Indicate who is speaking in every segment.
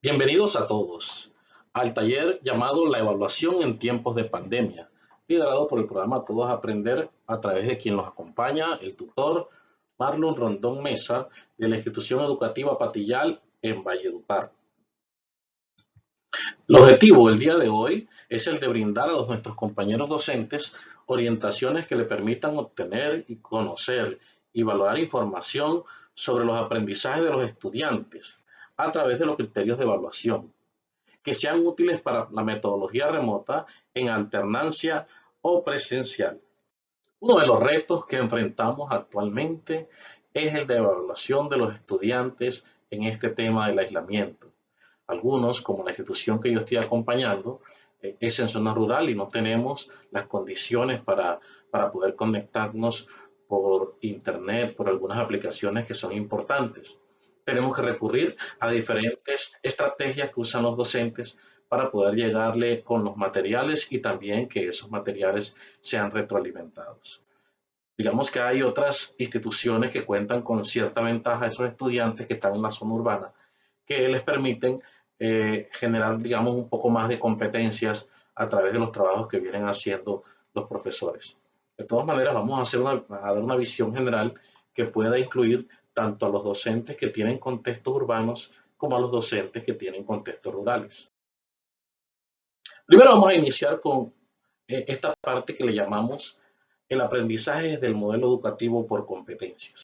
Speaker 1: Bienvenidos a todos al taller llamado La evaluación en tiempos de pandemia, liderado por el programa Todos Aprender, a través de quien nos acompaña el tutor Marlon Rondón Mesa, de la institución educativa Patillal en Valledupar. El objetivo del día de hoy es el de brindar a nuestros compañeros docentes orientaciones que le permitan obtener y conocer y valorar información sobre los aprendizajes de los estudiantes a través de los criterios de evaluación, que sean útiles para la metodología remota en alternancia o presencial. Uno de los retos que enfrentamos actualmente es el de evaluación de los estudiantes en este tema del aislamiento. Algunos, como la institución que yo estoy acompañando, es en zona rural y no tenemos las condiciones para poder conectarnos por internet, por algunas aplicaciones que son importantes. Tenemos que recurrir a diferentes estrategias que usan los docentes para poder llegarle con los materiales y también que esos materiales sean retroalimentados. Digamos que hay otras instituciones que cuentan con cierta ventaja a esos estudiantes que están en la zona urbana, que les permiten generar, digamos, un poco más de competencias a través de los trabajos que vienen haciendo los profesores. De todas maneras, vamos a dar una visión general que pueda incluir tanto a los docentes que tienen contextos urbanos como a los docentes que tienen contextos rurales. Primero vamos a iniciar con esta parte que le llamamos el aprendizaje desde el modelo educativo por competencias.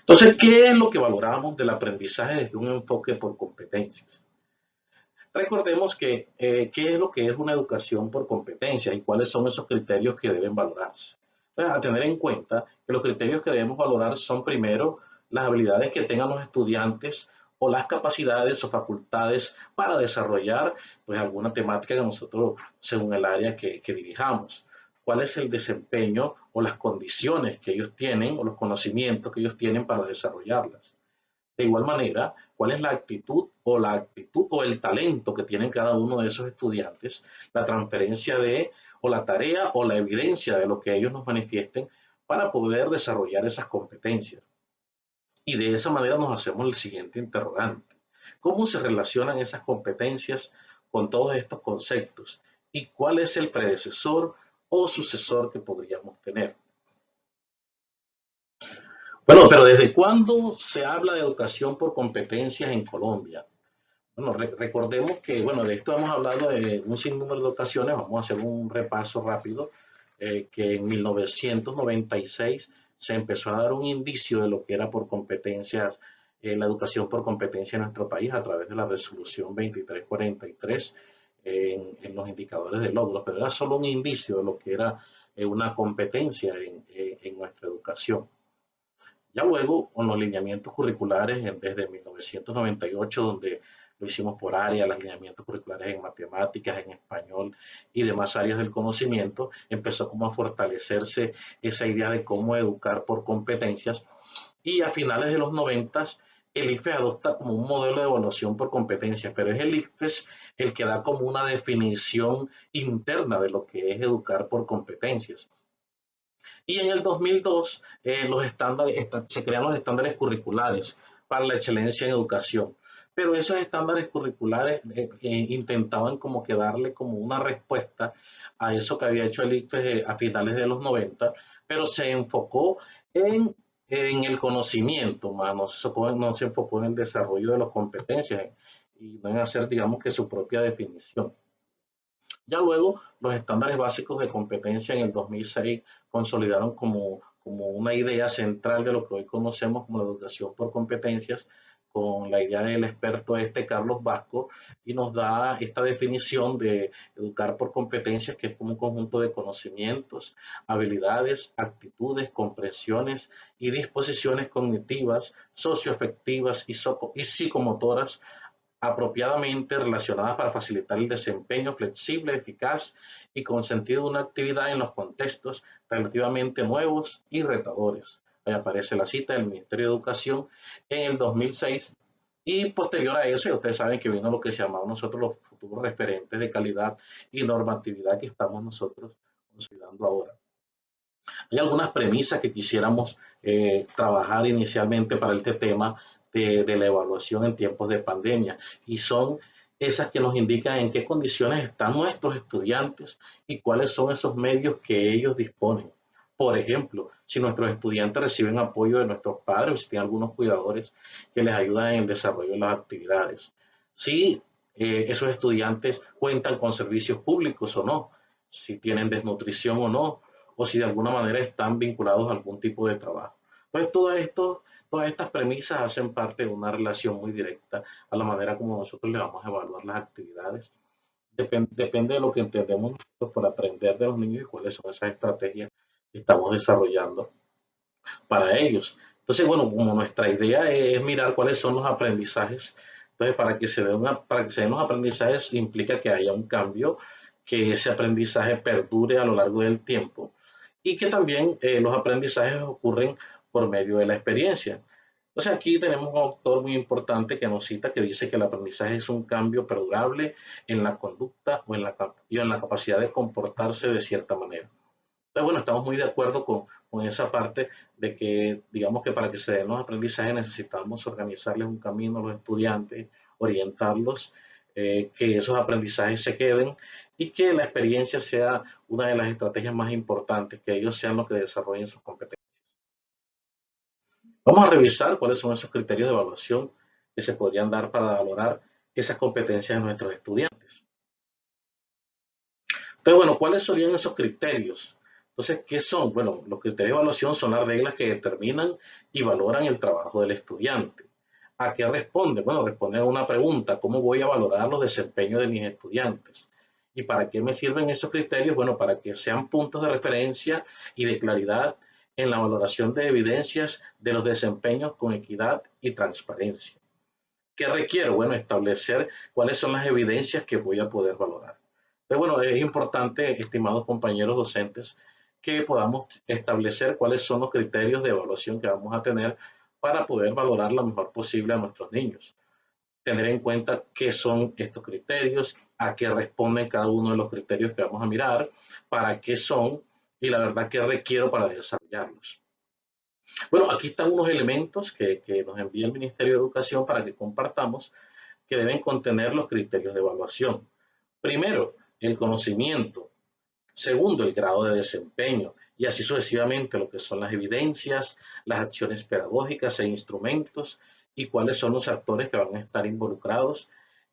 Speaker 1: Entonces, ¿qué es lo que valoramos del aprendizaje desde un enfoque por competencias? Recordemos qué es lo que es una educación por competencias y cuáles son esos criterios que deben valorarse. Entonces, a tener en cuenta que los criterios que debemos valorar son primero las habilidades que tengan los estudiantes o las capacidades o facultades para desarrollar pues alguna temática que nosotros, según el área que dirijamos. Cuál es el desempeño o las condiciones que ellos tienen o los conocimientos que ellos tienen para desarrollarlas. De igual manera, cuál es la actitud o el talento que tienen cada uno de esos estudiantes, la transferencia de o la tarea o la evidencia de lo que ellos nos manifiesten para poder desarrollar esas competencias. Y de esa manera nos hacemos el siguiente interrogante. ¿Cómo se relacionan esas competencias con todos estos conceptos? ¿Y cuál es el predecesor o sucesor que podríamos tener? Bueno, pero ¿desde cuándo se habla de educación por competencias en Colombia? Bueno, recordemos que, bueno, de esto hemos hablado en un sinnúmero de ocasiones, vamos a hacer un repaso rápido, que en 1996 se empezó a dar un indicio de lo que era por competencias, la educación por competencia en nuestro país a través de la resolución 2343 en los indicadores de logros, pero era solo un indicio de lo que era una competencia en nuestra educación. Ya luego, con los lineamientos curriculares desde 1998, donde lo hicimos por área, los lineamientos curriculares en matemáticas, en español y demás áreas del conocimiento, empezó como a fortalecerse esa idea de cómo educar por competencias. Y a finales de los 90, el ICFES adopta como un modelo de evaluación por competencias, pero es el ICFES el que da como una definición interna de lo que es educar por competencias. Y en el 2002 se crean los estándares curriculares para la excelencia en educación. Pero esos estándares curriculares intentaban como que darle como una respuesta a eso que había hecho el ICFES a finales de los 90, pero se enfocó en el conocimiento, no se enfocó en el desarrollo de las competencias y no en hacer, digamos, que su propia definición. Ya luego, los estándares básicos de competencia en el 2006 consolidaron como una idea central de lo que hoy conocemos como la educación por competencias, con la idea del experto Carlos Vasco, y nos da esta definición de educar por competencias, que es como un conjunto de conocimientos, habilidades, actitudes, comprensiones y disposiciones cognitivas, socioafectivas y psicomotoras apropiadamente relacionadas para facilitar el desempeño flexible, eficaz y con sentido de una actividad en los contextos relativamente nuevos y retadores. Ahí aparece la cita del Ministerio de Educación en el 2006 y posterior a eso, ustedes saben que vino lo que se llamaba nosotros los futuros referentes de calidad y normatividad que estamos nosotros considerando ahora. Hay algunas premisas que quisiéramos trabajar inicialmente para este tema de la evaluación en tiempos de pandemia, y son esas que nos indican en qué condiciones están nuestros estudiantes y cuáles son esos medios que ellos disponen. Por ejemplo, si nuestros estudiantes reciben apoyo de nuestros padres o si tienen algunos cuidadores que les ayudan en el desarrollo de las actividades. Si esos estudiantes cuentan con servicios públicos o no, si tienen desnutrición o no, o si de alguna manera están vinculados a algún tipo de trabajo. Entonces, todas estas premisas hacen parte de una relación muy directa a la manera como nosotros le vamos a evaluar las actividades. Depende de lo que entendemos nosotros por aprender de los niños y cuáles son esas estrategias que estamos desarrollando para ellos. Entonces, bueno, como nuestra idea es mirar cuáles son los aprendizajes, entonces para que se den los aprendizajes implica que haya un cambio, que ese aprendizaje perdure a lo largo del tiempo y que también los aprendizajes ocurren por medio de la experiencia. Entonces aquí tenemos un autor muy importante que nos cita que dice que el aprendizaje es un cambio perdurable en la conducta y en la capacidad de comportarse de cierta manera. Entonces, bueno, estamos muy de acuerdo con esa parte de que, digamos que para que se den los aprendizajes necesitamos organizarles un camino a los estudiantes, orientarlos, que esos aprendizajes se queden y que la experiencia sea una de las estrategias más importantes, que ellos sean los que desarrollen sus competencias. Vamos a revisar cuáles son esos criterios de evaluación que se podrían dar para valorar esas competencias de nuestros estudiantes. Entonces, bueno, ¿cuáles serían esos criterios? Entonces, ¿qué son? Bueno, los criterios de evaluación son las reglas que determinan y valoran el trabajo del estudiante. ¿A qué responde? Bueno, responde a una pregunta: ¿cómo voy a valorar los desempeños de mis estudiantes? ¿Y para qué me sirven esos criterios? Bueno, para que sean puntos de referencia y de claridad en la valoración de evidencias de los desempeños con equidad y transparencia. ¿Qué requiero? Bueno, establecer cuáles son las evidencias que voy a poder valorar. Pero bueno, es importante, estimados compañeros docentes, que podamos establecer cuáles son los criterios de evaluación que vamos a tener para poder valorar lo mejor posible a nuestros niños. Tener en cuenta qué son estos criterios, a qué responden cada uno de los criterios que vamos a mirar, para qué son y la verdad qué requiero para desarrollarlos. Bueno, aquí están unos elementos que nos envía el Ministerio de Educación para que compartamos, que deben contener los criterios de evaluación. Primero, el conocimiento. Segundo, el grado de desempeño. Y así sucesivamente lo que son las evidencias, las acciones pedagógicas e instrumentos y cuáles son los actores que van a estar involucrados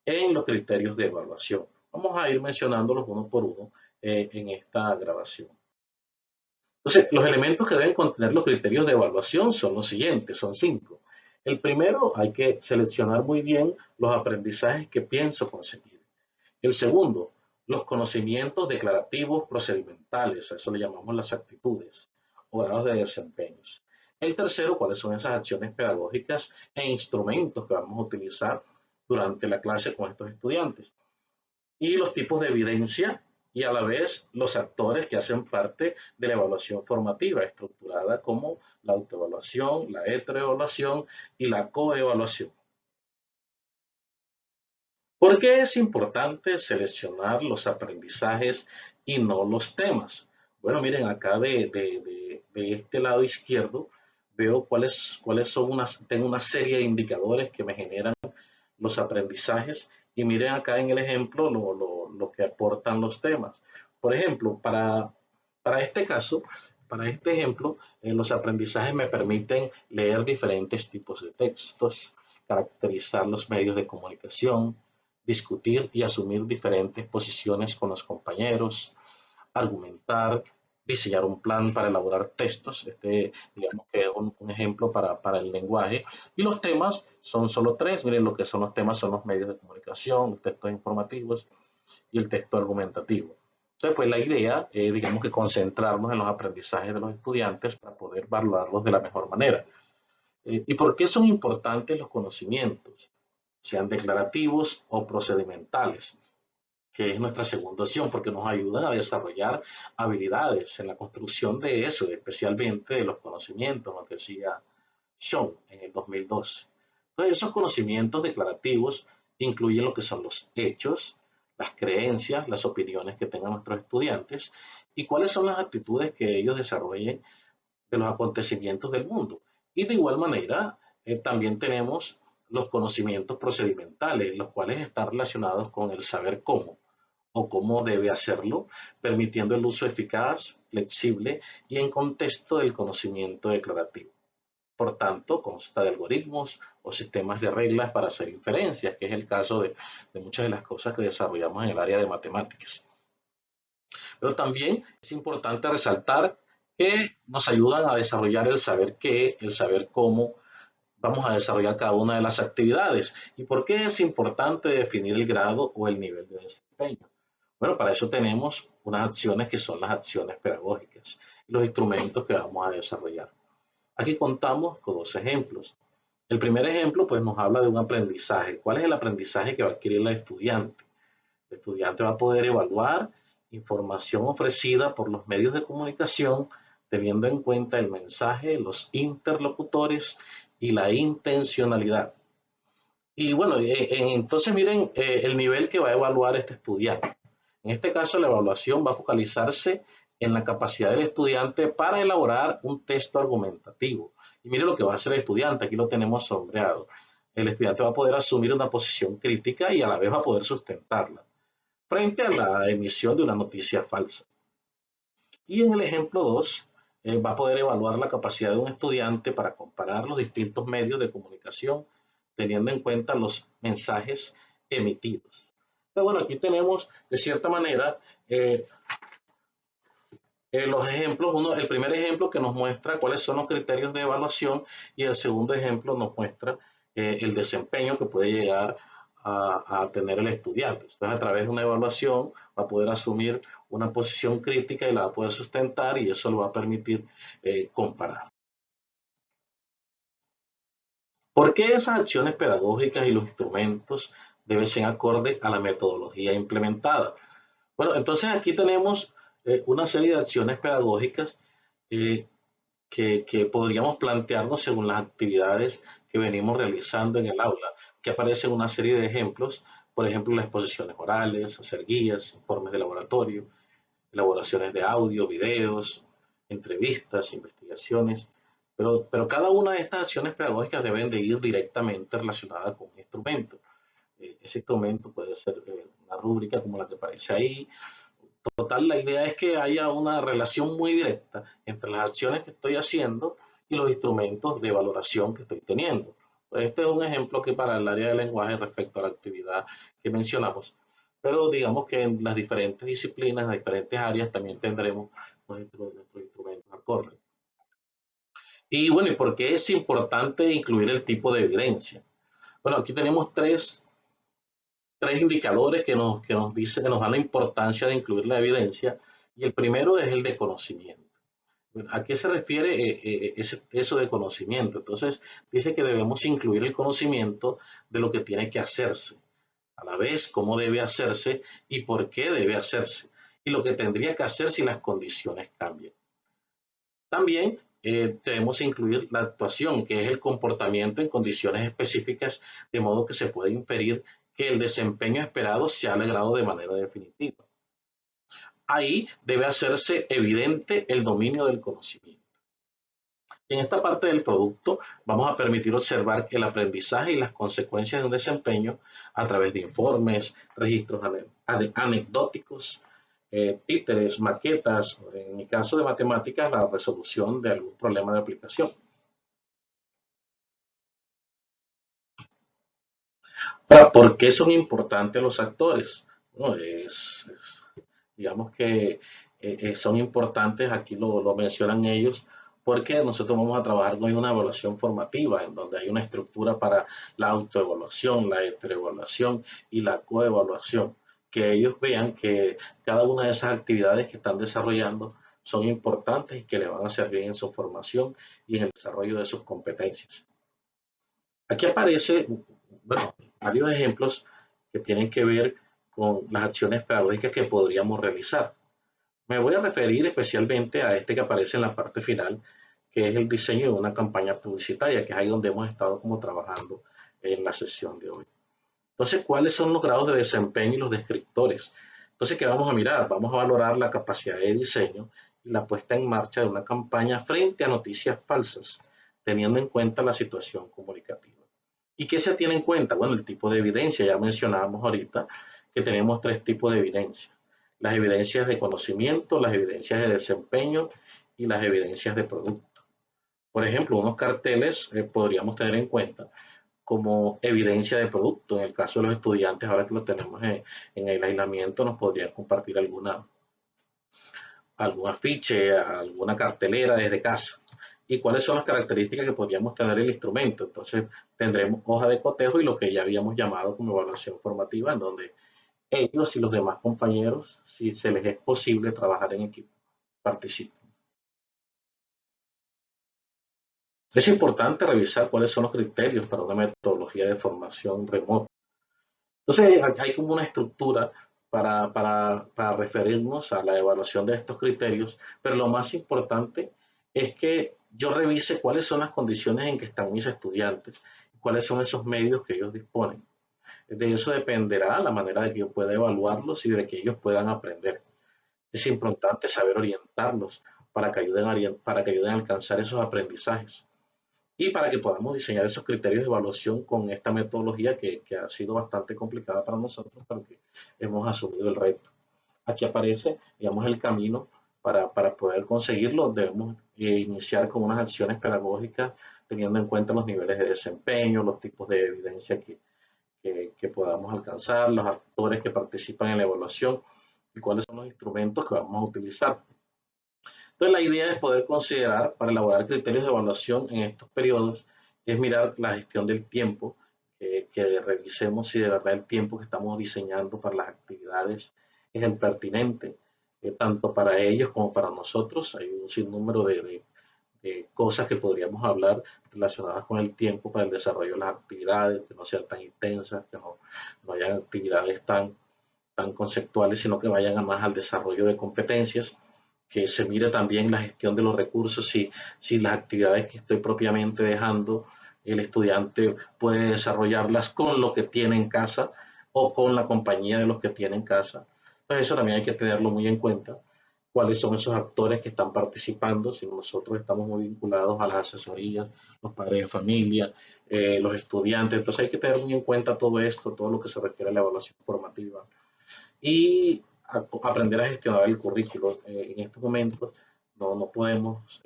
Speaker 1: en los criterios de evaluación. Vamos a ir mencionándolos uno por uno en esta grabación. Entonces, los elementos que deben contener los criterios de evaluación son los siguientes, son 5. El primero, hay que seleccionar muy bien los aprendizajes que pienso conseguir. El segundo, los conocimientos declarativos procedimentales, a eso le llamamos las actitudes o grados de desempeños. El tercero, cuáles son esas acciones pedagógicas e instrumentos que vamos a utilizar durante la clase con estos estudiantes. Y los tipos de evidencia y a la vez los actores que hacen parte de la evaluación formativa, estructurada como la autoevaluación, la heteroevaluación y la coevaluación. ¿Por qué es importante seleccionar los aprendizajes y no los temas? Bueno, miren, acá de este lado izquierdo veo cuáles son tengo una serie de indicadores que me generan los aprendizajes y miren acá en el ejemplo lo que aportan los temas. Por ejemplo, para este caso, para este ejemplo, los aprendizajes me permiten leer diferentes tipos de textos, caracterizar los medios de comunicación, discutir y asumir diferentes posiciones con los compañeros, argumentar, diseñar un plan para elaborar textos. Digamos que es un ejemplo para el lenguaje. Y los temas son solo 3. Miren, lo que son los temas son los medios de comunicación, los textos informativos y el texto argumentativo. Entonces, pues la idea es, digamos que concentrarnos en los aprendizajes de los estudiantes para poder valorarlos de la mejor manera. ¿Y por qué son importantes los conocimientos? Sean declarativos o procedimentales, que es nuestra segunda opción, porque nos ayudan a desarrollar habilidades en la construcción de eso, especialmente de los conocimientos, nos decía Sean en el 2012. Entonces, esos conocimientos declarativos incluyen lo que son los hechos, las creencias, las opiniones que tengan nuestros estudiantes y cuáles son las actitudes que ellos desarrollen de los acontecimientos del mundo. Y de igual manera, también tenemos los conocimientos procedimentales, los cuales están relacionados con el saber cómo o cómo debe hacerlo, permitiendo el uso eficaz, flexible y en contexto del conocimiento declarativo. Por tanto, consta de algoritmos o sistemas de reglas para hacer inferencias, que es el caso de muchas de las cosas que desarrollamos en el área de matemáticas. Pero también es importante resaltar que nos ayudan a desarrollar el saber qué, el saber cómo vamos a desarrollar cada una de las actividades y por qué es importante definir el grado o el nivel de desempeño. Bueno, para eso tenemos unas acciones que son las acciones pedagógicas y los instrumentos que vamos a desarrollar. Aquí contamos con dos ejemplos. El primer ejemplo, pues, nos habla de un aprendizaje. ¿Cuál es el aprendizaje que va a adquirir la estudiante? El estudiante va a poder evaluar información ofrecida por los medios de comunicación teniendo en cuenta el mensaje, los interlocutores y la intencionalidad. Y bueno, entonces miren el nivel que va a evaluar este estudiante. En este caso, la evaluación va a focalizarse en la capacidad del estudiante para elaborar un texto argumentativo. Y mire lo que va a hacer el estudiante, aquí lo tenemos sombreado. El estudiante va a poder asumir una posición crítica y a la vez va a poder sustentarla frente a la emisión de una noticia falsa. Y en el ejemplo 2, va a poder evaluar la capacidad de un estudiante para comparar los distintos medios de comunicación teniendo en cuenta los mensajes emitidos. Pero bueno, aquí tenemos de cierta manera los ejemplos, el primer ejemplo que nos muestra cuáles son los criterios de evaluación y el segundo ejemplo nos muestra el desempeño que puede llegar a tener el estudiante. Entonces, a través de una evaluación va a poder asumir una posición crítica y la va a poder sustentar y eso le va a permitir comparar. ¿Por qué esas acciones pedagógicas y los instrumentos deben ser acordes a la metodología implementada? Bueno, entonces aquí tenemos una serie de acciones pedagógicas eh, que podríamos plantearnos según las actividades que venimos realizando en el aula, que aparecen una serie de ejemplos, por ejemplo, las exposiciones orales, hacer guías, informes de laboratorio, elaboraciones de audio, videos, entrevistas, investigaciones, pero cada una de estas acciones pedagógicas deben de ir directamente relacionada con un instrumento. Ese instrumento puede ser una rúbrica como la que aparece ahí. Total, la idea es que haya una relación muy directa entre las acciones que estoy haciendo y los instrumentos de valoración que estoy teniendo. Este es un ejemplo que para el área de lenguaje respecto a la actividad que mencionamos, pero digamos que en las diferentes disciplinas, en las diferentes áreas también tendremos nuestros instrumentos acordes. Y bueno, ¿y por qué es importante incluir el tipo de evidencia? Bueno, aquí tenemos tres indicadores que nos dicen, que nos dan la importancia de incluir la evidencia, y el primero es el de conocimiento. ¿A qué se refiere eso de conocimiento? Entonces, dice que debemos incluir el conocimiento de lo que tiene que hacerse, a la vez cómo debe hacerse y por qué debe hacerse, y lo que tendría que hacer si las condiciones cambian. También debemos incluir la actuación, que es el comportamiento en condiciones específicas, de modo que se puede inferir que el desempeño esperado se ha logrado de manera definitiva. Ahí debe hacerse evidente el dominio del conocimiento. En esta parte del producto vamos a permitir observar el aprendizaje y las consecuencias de un desempeño a través de informes, registros anecdóticos, títeres, maquetas, en mi caso de matemáticas, la resolución de algún problema de aplicación. Ahora, ¿por qué son importantes los actores? Bueno, digamos que son importantes, aquí lo mencionan ellos, porque nosotros vamos a trabajar con una evaluación formativa, en donde hay una estructura para la autoevaluación, la heteroevaluación y la coevaluación. Que ellos vean que cada una de esas actividades que están desarrollando son importantes y que le van a servir en su formación y en el desarrollo de sus competencias. Aquí aparece, bueno, varios ejemplos que tienen que ver con las acciones pedagógicas que podríamos realizar. Me voy a referir especialmente a este que aparece en la parte final, que es el diseño de una campaña publicitaria, que es ahí donde hemos estado como trabajando en la sesión de hoy. Entonces, ¿cuáles son los grados de desempeño y los descriptores? Entonces, ¿qué vamos a mirar? Vamos a valorar la capacidad de diseño y la puesta en marcha de una campaña frente a noticias falsas, teniendo en cuenta la situación comunicativa. ¿Y qué se tiene en cuenta? Bueno, el tipo de evidencia, ya mencionábamos ahorita que tenemos tres tipos de evidencia. Las evidencias de conocimiento, las evidencias de desempeño y las evidencias de producto. Por ejemplo, unos carteles podríamos tener en cuenta como evidencia de producto. En el caso de los estudiantes, ahora que lo tenemos en el aislamiento, nos podrían compartir algún afiche, alguna cartelera desde casa. ¿Y cuáles son las características que podríamos tener el instrumento? Entonces, tendremos hoja de cotejo y lo que ya habíamos llamado como evaluación formativa, en donde ellos y los demás compañeros, si se les es posible trabajar en equipo, participen. Es importante revisar cuáles son los criterios para una metodología de formación remota. Entonces, hay como una estructura para referirnos a la evaluación de estos criterios, pero lo más importante es que yo revise cuáles son las condiciones en que están mis estudiantes, cuáles son esos medios que ellos disponen. De eso dependerá la manera de que yo pueda evaluarlos y de que ellos puedan aprender. Es importante saber orientarlos para que ayuden a alcanzar esos aprendizajes y para que podamos diseñar esos criterios de evaluación con esta metodología que ha sido bastante complicada para nosotros, pero que hemos asumido el reto. Aquí aparece, digamos, el camino para poder conseguirlo. Debemos iniciar con unas acciones pedagógicas teniendo en cuenta los niveles de desempeño, los tipos de evidencia que podamos alcanzar, los actores que participan en la evaluación y cuáles son los instrumentos que vamos a utilizar. Entonces, la idea es poder considerar para elaborar criterios de evaluación en estos periodos, es mirar la gestión del tiempo, que revisemos si de verdad el tiempo que estamos diseñando para las actividades es el pertinente, tanto para ellos como para nosotros. Hay un sinnúmero de cosas que podríamos hablar relacionadas con el tiempo para el desarrollo de las actividades, que no sean tan intensas, que no hayan actividades tan conceptuales, sino que vayan a más al desarrollo de competencias, que se mire también la gestión de los recursos, si las actividades que estoy propiamente dejando, el estudiante puede desarrollarlas con lo que tiene en casa o con la compañía de los que tiene en casa. Pues eso también hay que tenerlo muy en cuenta, cuáles son esos actores que están participando, si nosotros estamos muy vinculados a las asesorías, los padres de familia, los estudiantes, entonces hay que tener muy en cuenta todo esto, todo lo que se refiere a la evaluación formativa y aprender a gestionar el currículo. En estos momentos no podemos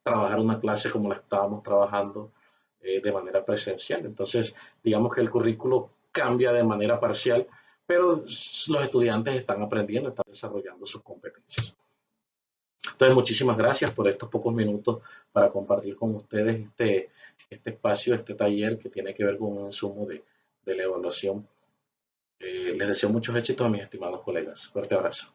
Speaker 1: trabajar una clase como la estábamos trabajando de manera presencial. Entonces, digamos que el currículo cambia de manera parcial, pero los estudiantes están aprendiendo, están desarrollando sus competencias. Entonces, muchísimas gracias por estos pocos minutos para compartir con ustedes este espacio, este taller que tiene que ver con un insumo de la evaluación. Les deseo muchos éxitos a mis estimados colegas. Fuerte abrazo.